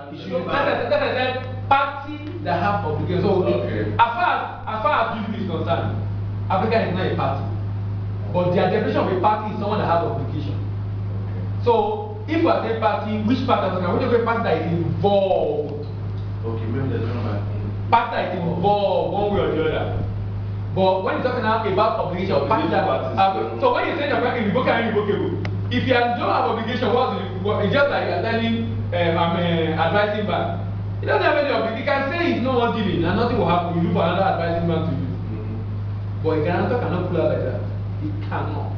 That I said party that have obligation. So as far as this is concerned, Africa is not a party. But their definition of a party is someone that has obligation. So if we are saying party, which party are we talking about? Which party that is involved? Okay, maybe there's no Party that is involved one way or the other. But when you're talking now about obligation, party that so when you say that party is irrevocable, if you don't have obligation, it's just like you're telling I'm advising bank. It doesn't have any obligation. You can say it's no one dealing and nothing will happen. You look for another advising bank to you. But a guarantor cannot pull out like that. He cannot.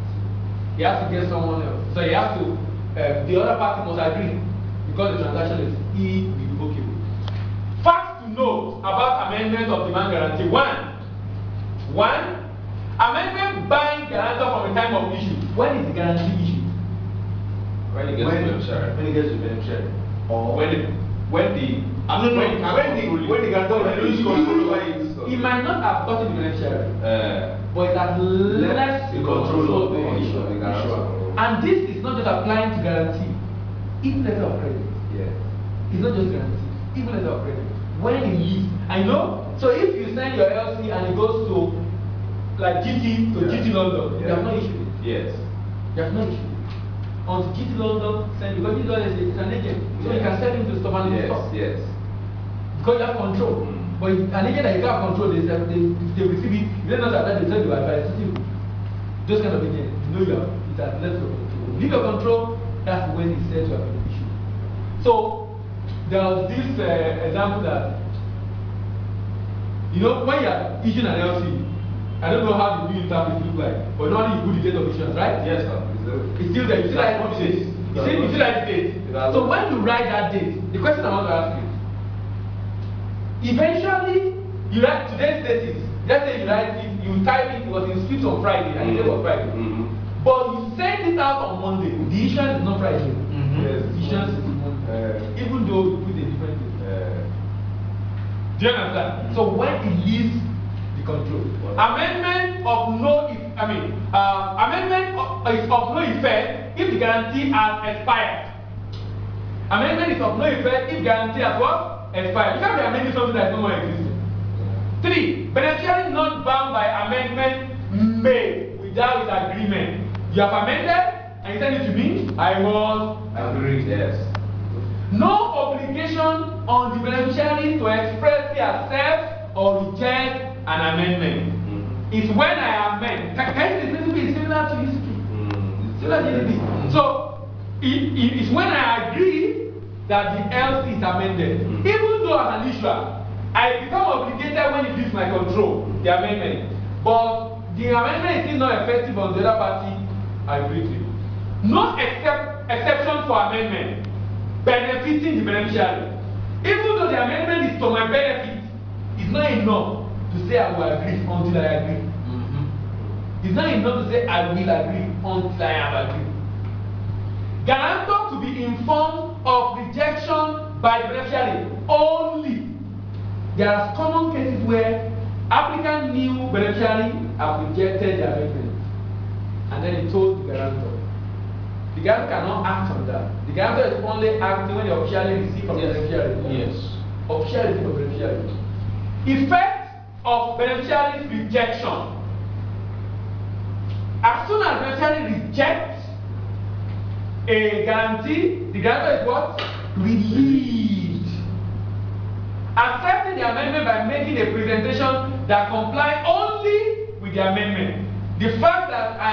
He has to get someone else. So he has to, the other party must agree because the transaction is irrevocable. Facts to note about amendment of demand guarantee. One, amendment buying guarantor from the time of issue. When is the guarantee issued? When it gets to beneficiary. Or when the guarantor lose control over it. He might not have gotten the beneficiary, but it has left the control of the issue. And this is not just applying to guarantee, even letter of credit. Yeah. It's not just guarantee, even letter of credit. When it leaves, I know. So if you send your LC and it goes to like GT to GT London, you have no issue. Yes. You have no issue. On GT London, send because GT London is an agent, so you can send him to stop and stop. Yes. Because you have control. But an agent that you can't control, they receive it. You don't know that they send you advice. Those kind of agents, you know you have it has left your control. Leave your control, that's when it's said to have been issued. So there was this example that when you are issuing an LC, I don't know how the new interface look like, but normally you put the date of issuance, right? Yes, sir. It's still there. You see like what date? You see like the date. So when you write that date, the question I want to ask you. Eventually, you write today's date is. Let's say you write it, you type it was in script on Friday, and the date was Friday. But you send it out on Monday. The issuance is not Friday. Yes. The issuance is Monday. Even though you put a different date. Do you understand? So when it leaves the control, amendment of no effect if the guarantee has expired. Amendment is of no effect if guarantee has what? Expired. You can't be amending something that is no more existing. 3. Beneficiary not bound by amendment made without his agreement. You have amended and you send it to me. I was agreed. Yes. No obligation on the beneficiary to expressly accept or reject an amendment. It's when I amend. Can you see this is similar to history? Similar to history. So it's when I agree that the LC is amended. Even though as an issuer, I become obligated when it leaves my control, the amendment. But the amendment is still not effective on the other party. I agree to it. No exception for amendment benefiting the beneficiary. Even though the amendment is to my benefit, it's not enough to say I will agree until I agree. It's not enough to say I will agree until I have agreed. Guarantor to be informed of rejection by the beneficiary only. There are common cases where applicant knew beneficiary have rejected the amendment, and then he told the guarantor. The guarantor cannot act on that. The guarantor is only acting when they officially receive from the beneficiary. Yes. Officially receive from the beneficiary. Effect of beneficiary's rejection. As soon as beneficiary rejects a guarantee, the guarantor is what? Relieved. Accepting the amendment by making a presentation that complies only with the amendment. The fact that I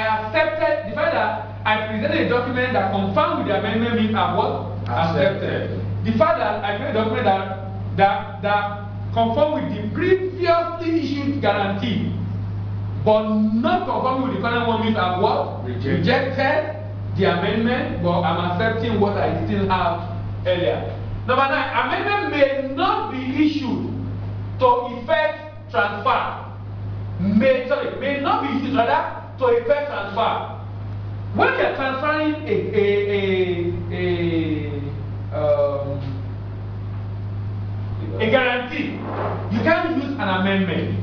presented a document that confirms with the amendment means I've what? Accepted. The fact that I created a document that conforms with the previously issued guarantee, but not conforming with the current one means I've what? Rejected the amendment, but I'm accepting what I still have earlier. Number 9, amendment may not be issued to effect transfer. May not be issued rather to effect transfer. When you are transferring a guarantee, you can't use an amendment.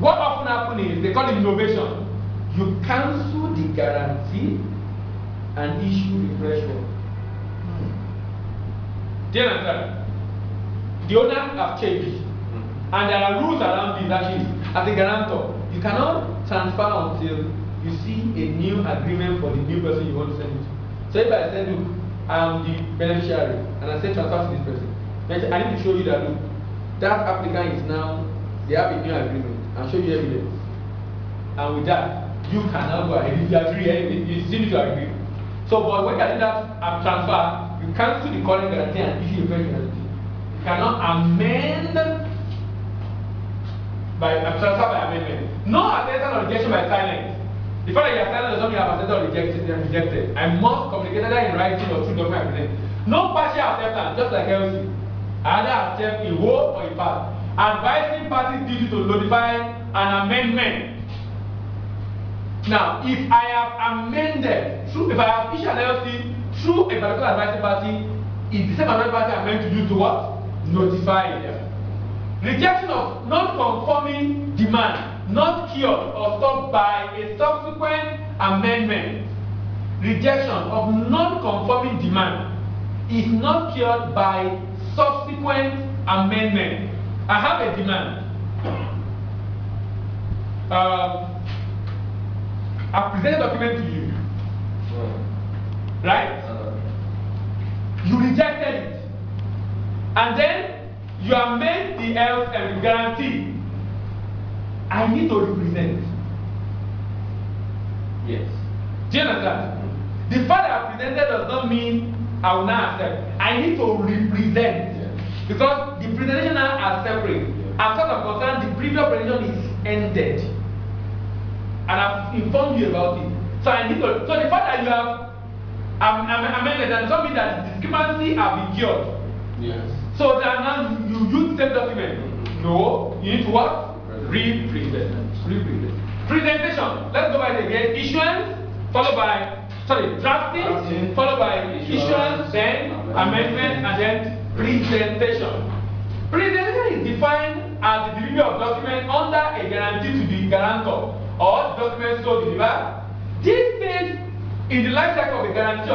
What often happens is they call it innovation. You cancel the guarantee and issue a fresh one. Do you understand? The owners have changed. And there are rules around this actually. As a guarantor, you cannot transfer until you see a new agreement for the new person you want to send it to. So if I say, look, I am the beneficiary, and I say transfer to this person, I need to show you that, look, that applicant is now, they have a new agreement, and show you evidence. And with that, you can now go ahead. If you agree, you still need to agree. So, but when you do that transfer, you cancel the current guarantee and issue a fresh guarantee. You cannot amend by transfer by amendment. No acceptance or rejection by silence. The fact that you are silent does not mean you have accepted or rejected. I must communicate that in writing or through document agreement. No partial acceptance, just like LC. I either accept a whole or a part. Advising parties duty to notify an amendment. Now, if I have amended, if I have issued an LC through a particular advising party, is the same advising party I'm meant to do to what? Notify them. Rejection of non-conforming demand, not cured or stopped by a subsequent amendment. Rejection of non-conforming demand is not cured by subsequent amendment. I have a demand. I present a document to you, right? You rejected it, and then you amend the else and the guarantee. I need to represent. Yes. Do you understand? The fact that I presented does not mean I will not accept. I need to represent. Yes. Because the presentation now are separate. As far as I'm concerned, the previous presentation is ended. And I've informed you about it. So I need to. So the fact that you have amended does not mean that the discrepancy have been cured. Yes. So that now you use the same document. No, you need to what? Represent. Presentation. Let's go by it again. Issuance, followed by drafting, followed by issuance, then amendment, and then presentation. Presentation is defined as the delivery of document under a guarantee to the guarantor or documents so delivered. This stage in the life cycle of the guarantee